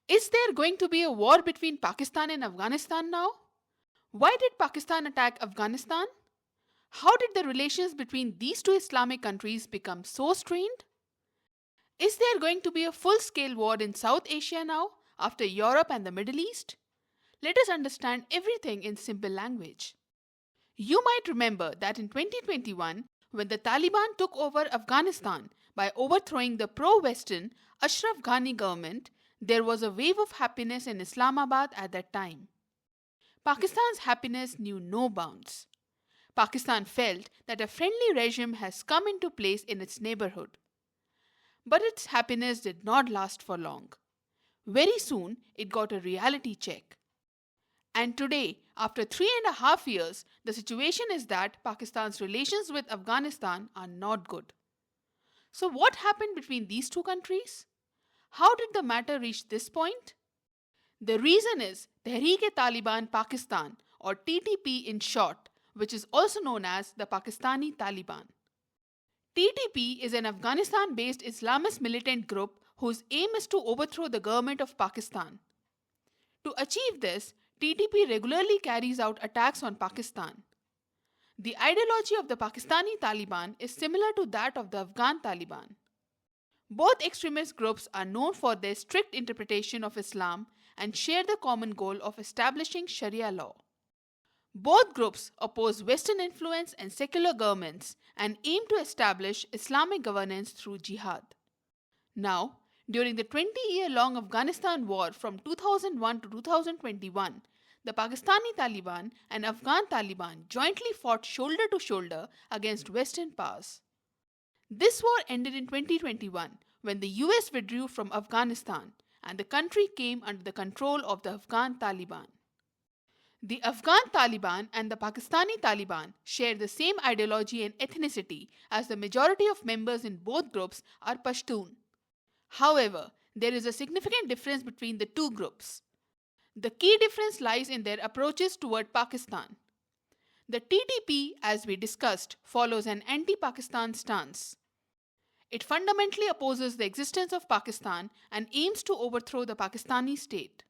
Is there going to be a war between Pakistan and Afghanistan now? Why did Pakistan attack Afghanistan? How did the relations between these two Islamic countries become so strained? Is there going to be a full scale war in South Asia now, after Europe and the Middle East? Let us understand everything in simple language. You might remember that in 2021, when the Taliban took over Afghanistan by overthrowing the pro Western Ashraf Ghani government, there was a wave of happiness in Islamabad at that time. Pakistan's happiness knew no bounds. Pakistan felt that a friendly regime has come into place in its neighborhood. But its happiness did not last for long. Very soon, it got a reality check. And today, after 3.5 years, the situation is that Pakistan's relations with Afghanistan are not good. So, what happened between these two countries? How did the matter reach this point? The reason is Tehreek-e-Taliban Pakistan, or TTP in short, which is also known as the Pakistani Taliban. TTP is an Afghanistan based Islamist militant group whose aim is to overthrow the government of Pakistan. To achieve this, TTP regularly carries out attacks on Pakistan. The ideology of the Pakistani Taliban is similar to that of the Afghan Taliban. Both extremist groups are known for their strict interpretation of Islam and share the common goal of establishing Sharia law. Both groups oppose Western influence and secular governments and aim to establish Islamic governance through jihad. Now, during the 20-year-long Afghanistan war from 2001 to 2021, the Pakistani Taliban and Afghan Taliban jointly fought shoulder to shoulder against Western powers. This war ended in 2021 when the US withdrew from Afghanistan and the country came under the control of the Afghan Taliban. The Afghan Taliban and the Pakistani Taliban share the same ideology and ethnicity, as the majority of members in both groups are Pashtun. However, there is a significant difference between the two groups. The key difference lies in their approaches toward Pakistan. The TTP, as we discussed, follows an anti-Pakistan stance. It fundamentally opposes the existence of Pakistan and aims to overthrow the Pakistani state.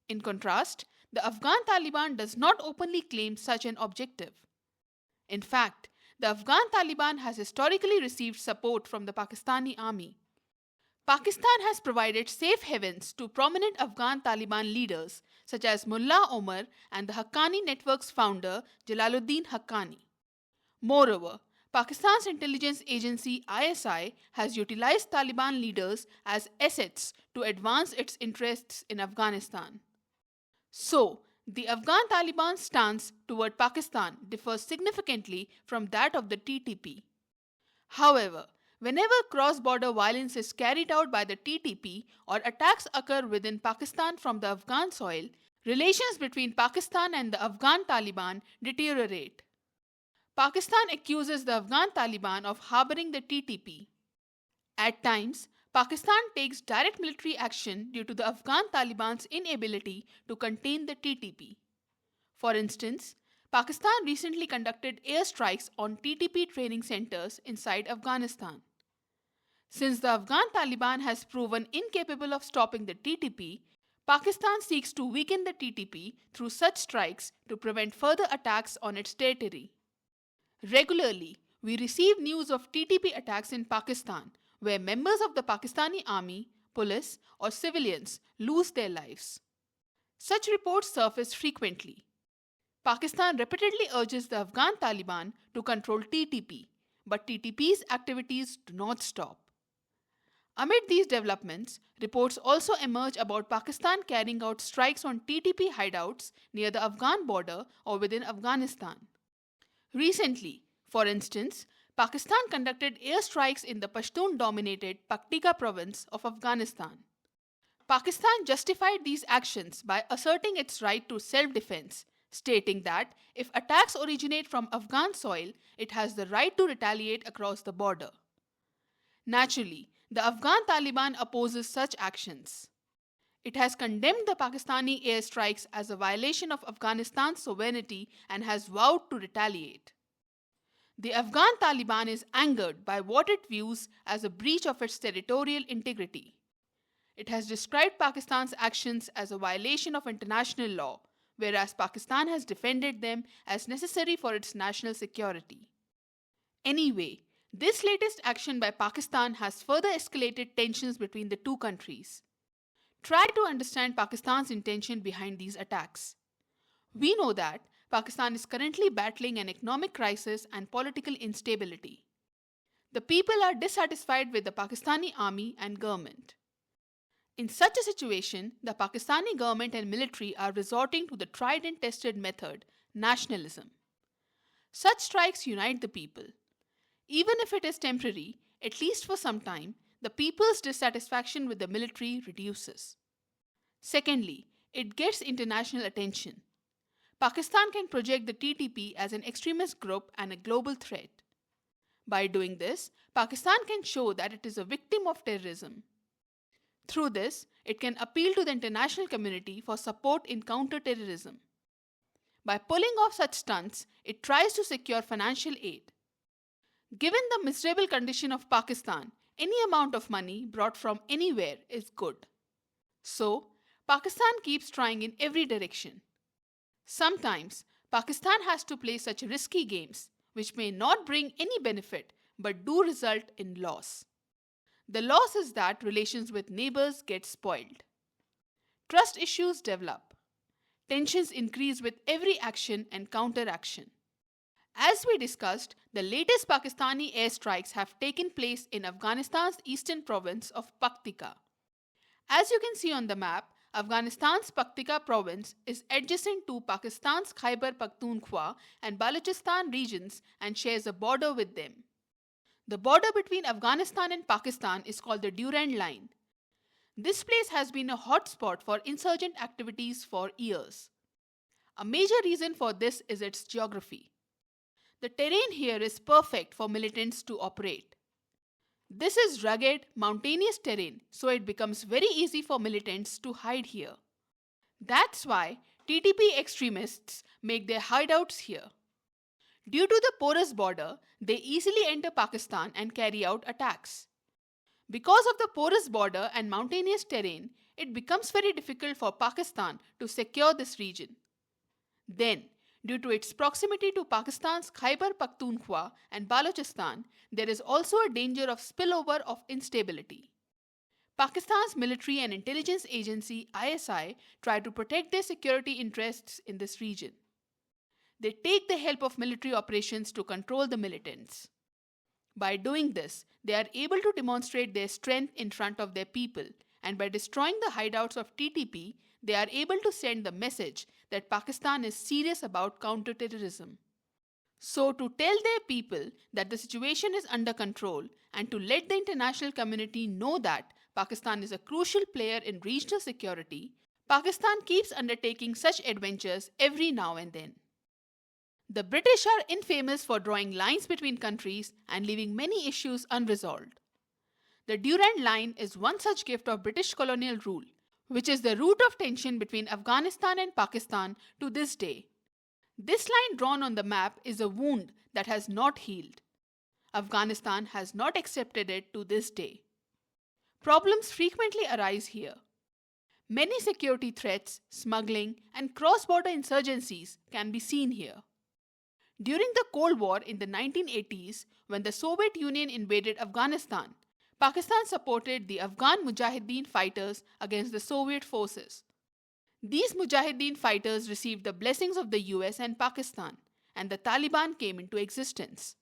In contrast, the Afghan Taliban does not openly claim such an objective. In fact, the Afghan Taliban has historically received support from the Pakistani army. Pakistan has provided safe havens to prominent Afghan Taliban leaders such as Mullah Omar and the Haqqani Network's founder Jalaluddin Haqqani. Moreover, Pakistan's intelligence agency ISI has utilized Taliban leaders as assets to advance its interests in Afghanistan. So, the Afghan Taliban stance toward Pakistan differs significantly from that of the TTP. However, whenever cross-border violence is carried out by the TTP or attacks occur within Pakistan from the Afghan soil, relations between Pakistan and the Afghan Taliban deteriorate. Pakistan accuses the Afghan Taliban of harboring the TTP. At times, Pakistan takes direct military action due to the Afghan Taliban's inability to contain the TTP. For instance, Pakistan recently conducted airstrikes on TTP training centers inside Afghanistan. Since the Afghan Taliban has proven incapable of stopping the TTP, Pakistan seeks to weaken the TTP through such strikes to prevent further attacks on its territory. Regularly, we receive news of TTP attacks in Pakistan, where members of the Pakistani army, police, or civilians lose their lives. Such reports surface frequently. Pakistan repeatedly urges the Afghan Taliban to control TTP, but TTP's activities do not stop. Amid these developments, reports also emerge about Pakistan carrying out strikes on TTP hideouts near the Afghan border or within Afghanistan. Recently, for instance, Pakistan conducted airstrikes in the Pashtun-dominated Paktika province of Afghanistan. Pakistan justified these actions by asserting its right to self-defense, stating that if attacks originate from Afghan soil, it has the right to retaliate across the border. Naturally, the Afghan Taliban opposes such actions. It has condemned the Pakistani airstrikes as a violation of Afghanistan's sovereignty and has vowed to retaliate. The Afghan Taliban is angered by what it views as a breach of its territorial integrity. It has described Pakistan's actions as a violation of international law, whereas Pakistan has defended them as necessary for its national security. Anyway, this latest action by Pakistan has further escalated tensions between the two countries. Try to understand Pakistan's intention behind these attacks. We know that Pakistan is currently battling an economic crisis and political instability. The people are dissatisfied with the Pakistani army and government. In such a situation, the Pakistani government and military are resorting to the tried and tested method, nationalism. Such strikes unite the people. Even if it is temporary, at least for some time, the people's dissatisfaction with the military reduces. Secondly, it gets international attention. Pakistan can project the TTP as an extremist group and a global threat. By doing this, Pakistan can show that it is a victim of terrorism. Through this, it can appeal to the international community for support in counter-terrorism. By pulling off such stunts, it tries to secure financial aid. Given the miserable condition of Pakistan, any amount of money brought from anywhere is good. So, Pakistan keeps trying in every direction. Sometimes, Pakistan has to play such risky games, which may not bring any benefit but do result in loss. The loss is that relations with neighbors get spoiled. Trust issues develop. Tensions increase with every action and counteraction. As we discussed, the latest Pakistani airstrikes have taken place in Afghanistan's eastern province of Paktika. As you can see on the map, Afghanistan's Paktika province is adjacent to Pakistan's Khyber Pakhtunkhwa and Balochistan regions and shares a border with them. The border between Afghanistan and Pakistan is called the Durand line. This place has been a hotspot for insurgent activities for years. A major reason for this is its geography. The terrain here is perfect for militants to operate. This is rugged, mountainous terrain, so it becomes very easy for militants to hide here. That's why TTP extremists make their hideouts here. Due to the porous border, they easily enter Pakistan and carry out attacks. Because of the porous border and mountainous terrain, it becomes very difficult for Pakistan to secure this region. Then, due to its proximity to Pakistan's Khyber Pakhtunkhwa and Balochistan, there is also a danger of spillover of instability. Pakistan's military and intelligence agency ISI try to protect their security interests in this region. They take the help of military operations to control the militants. By doing this, they are able to demonstrate their strength in front of their people, and by destroying the hideouts of TTP, they are able to send the message that Pakistan is serious about counter-terrorism. So, to tell their people that the situation is under control and to let the international community know that Pakistan is a crucial player in regional security, Pakistan keeps undertaking such adventures every now and then. The British are infamous for drawing lines between countries and leaving many issues unresolved. The Durand Line is one such gift of British colonial rule, which is the root of tension between Afghanistan and Pakistan to this day. This line drawn on the map is a wound that has not healed. Afghanistan has not accepted it to this day. Problems frequently arise here. Many security threats, smuggling, and cross-border insurgencies can be seen here. During the Cold War in the 1980s, when the Soviet Union invaded Afghanistan, Pakistan supported the Afghan Mujahideen fighters against the Soviet forces. These Mujahideen fighters received the blessings of the US and Pakistan, and the Taliban came into existence.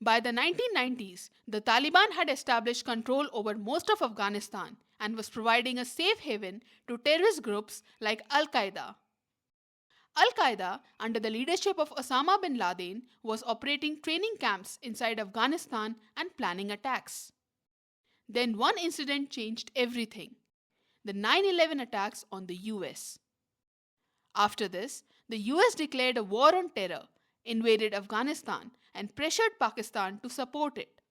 By the 1990s, the Taliban had established control over most of Afghanistan and was providing a safe haven to terrorist groups like Al-Qaeda. Al-Qaeda, under the leadership of Osama bin Laden, was operating training camps inside Afghanistan and planning attacks. Then one incident changed everything: the 9/11 attacks on the US. After this, the US declared a war on terror, invaded Afghanistan, and pressured Pakistan to support it.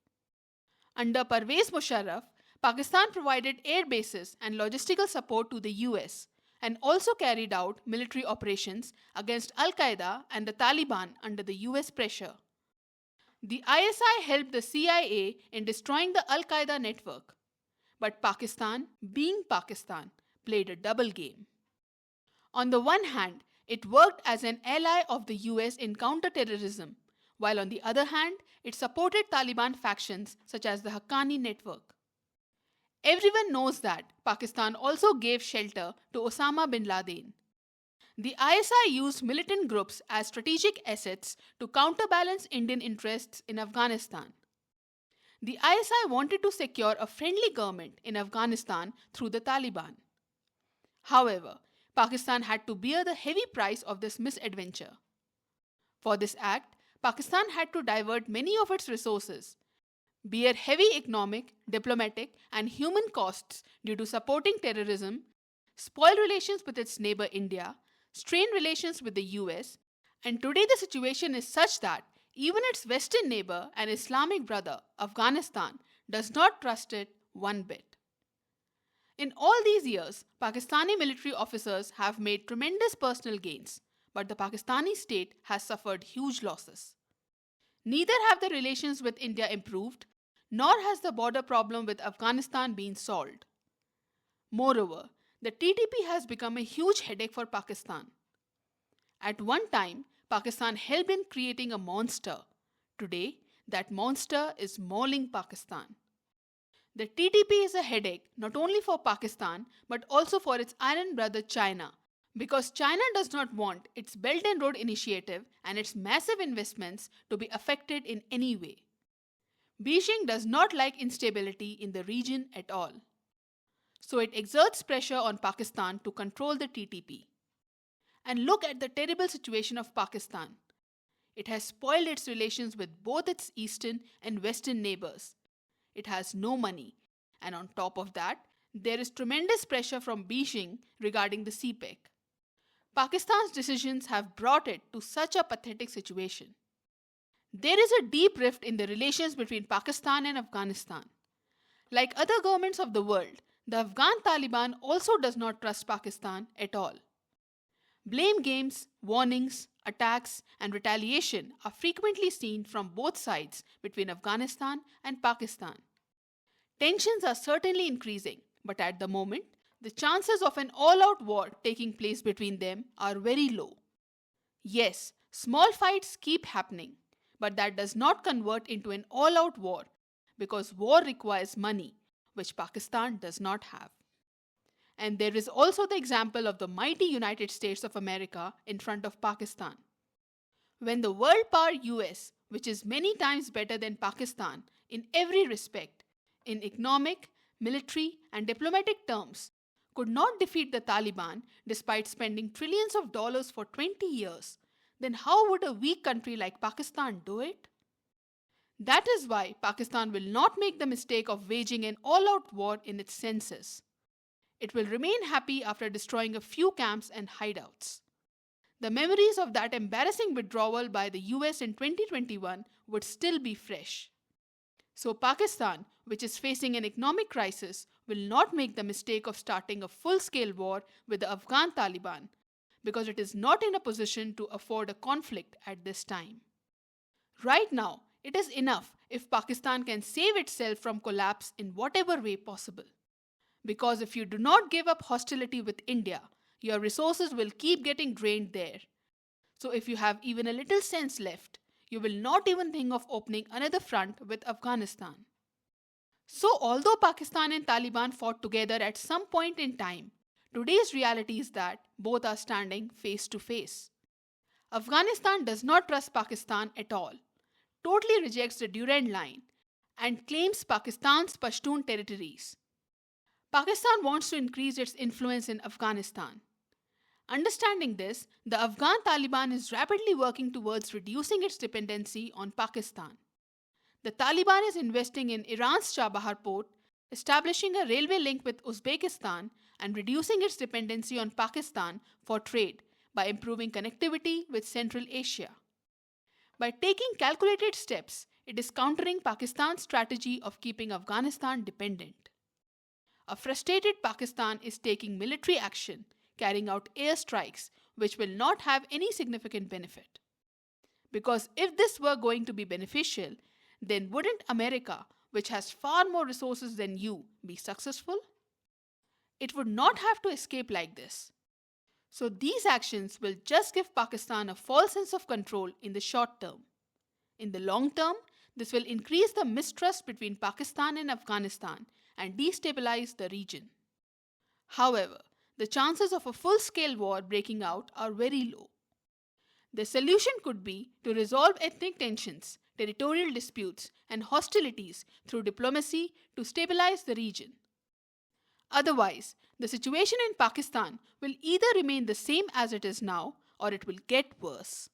Under Pervez Musharraf, Pakistan provided air bases and logistical support to the US, and also carried out military operations against Al-Qaeda and the Taliban under the US pressure. The ISI helped the CIA in destroying the Al-Qaeda network. But Pakistan, being Pakistan, played a double game. On the one hand, it worked as an ally of the US in counterterrorism, while on the other hand, it supported Taliban factions such as the Haqqani network. Everyone knows that Pakistan also gave shelter to Osama bin Laden. The ISI used militant groups as strategic assets to counterbalance Indian interests in Afghanistan. The ISI wanted to secure a friendly government in Afghanistan through the Taliban. However, Pakistan had to bear the heavy price of this misadventure. For this act, Pakistan had to divert many of its resources, bear heavy economic, diplomatic, and human costs due to supporting terrorism, spoil relations with its neighbor India, strain relations with the US, and today the situation is such that even its western neighbor and Islamic brother, Afghanistan, does not trust it one bit. In all these years, Pakistani military officers have made tremendous personal gains, but the Pakistani state has suffered huge losses. Neither have the relations with India improved, nor has the border problem with Afghanistan been solved. Moreover, the TTP has become a huge headache for Pakistan. At one time, Pakistan helped in creating a monster. Today, that monster is mauling Pakistan. The TTP is a headache not only for Pakistan but also for its iron brother China, because China does not want its Belt and Road Initiative and its massive investments to be affected in any way. Beijing does not like instability in the region at all. So it exerts pressure on Pakistan to control the TTP. And look at the terrible situation of Pakistan. It has spoiled its relations with both its eastern and western neighbors. It has no money, and on top of that, there is tremendous pressure from Beijing regarding the CPEC. Pakistan's decisions have brought it to such a pathetic situation. There is a deep rift in the relations between Pakistan and Afghanistan. Like other governments of the world, the Afghan Taliban also does not trust Pakistan at all. Blame games, warnings, attacks, and retaliation are frequently seen from both sides between Afghanistan and Pakistan. Tensions are certainly increasing, but at the moment, the chances of an all-out war taking place between them are very low. Yes, small fights keep happening, but that does not convert into an all-out war because war requires money, which Pakistan does not have. And there is also the example of the mighty United States of America in front of Pakistan. When the world power US, which is many times better than Pakistan in every respect, in economic, military, and diplomatic terms, could not defeat the Taliban despite spending trillions of dollars for 20 years, then how would a weak country like Pakistan do it? That is why Pakistan will not make the mistake of waging an all-out war in its senses. It will remain happy after destroying a few camps and hideouts. The memories of that embarrassing withdrawal by the US in 2021 would still be fresh. So Pakistan, which is facing an economic crisis, will not make the mistake of starting a full-scale war with the Afghan Taliban because it is not in a position to afford a conflict at this time. Right now, it is enough if Pakistan can save itself from collapse in whatever way possible. Because if you do not give up hostility with India, your resources will keep getting drained there. So if you have even a little sense left, you will not even think of opening another front with Afghanistan. So although Pakistan and Taliban fought together at some point in time, today's reality is that both are standing face to face. Afghanistan does not trust Pakistan at all, totally rejects the Durand line, and claims Pakistan's Pashtun territories. Pakistan wants to increase its influence in Afghanistan. Understanding this, the Afghan Taliban is rapidly working towards reducing its dependency on Pakistan. The Taliban is investing in Iran's Chabahar port, establishing a railway link with Uzbekistan, and reducing its dependency on Pakistan for trade by improving connectivity with Central Asia. By taking calculated steps, it is countering Pakistan's strategy of keeping Afghanistan dependent. A frustrated Pakistan is taking military action, carrying out airstrikes, which will not have any significant benefit. Because if this were going to be beneficial, then wouldn't America, which has far more resources than you, be successful? It would not have to escape like this. So these actions will just give Pakistan a false sense of control in the short term. In the long term, this will increase the mistrust between Pakistan and Afghanistan and destabilize the region. However, the chances of a full-scale war breaking out are very low. The solution could be to resolve ethnic tensions, territorial disputes, and hostilities through diplomacy to stabilize the region. Otherwise, the situation in Pakistan will either remain the same as it is now or it will get worse.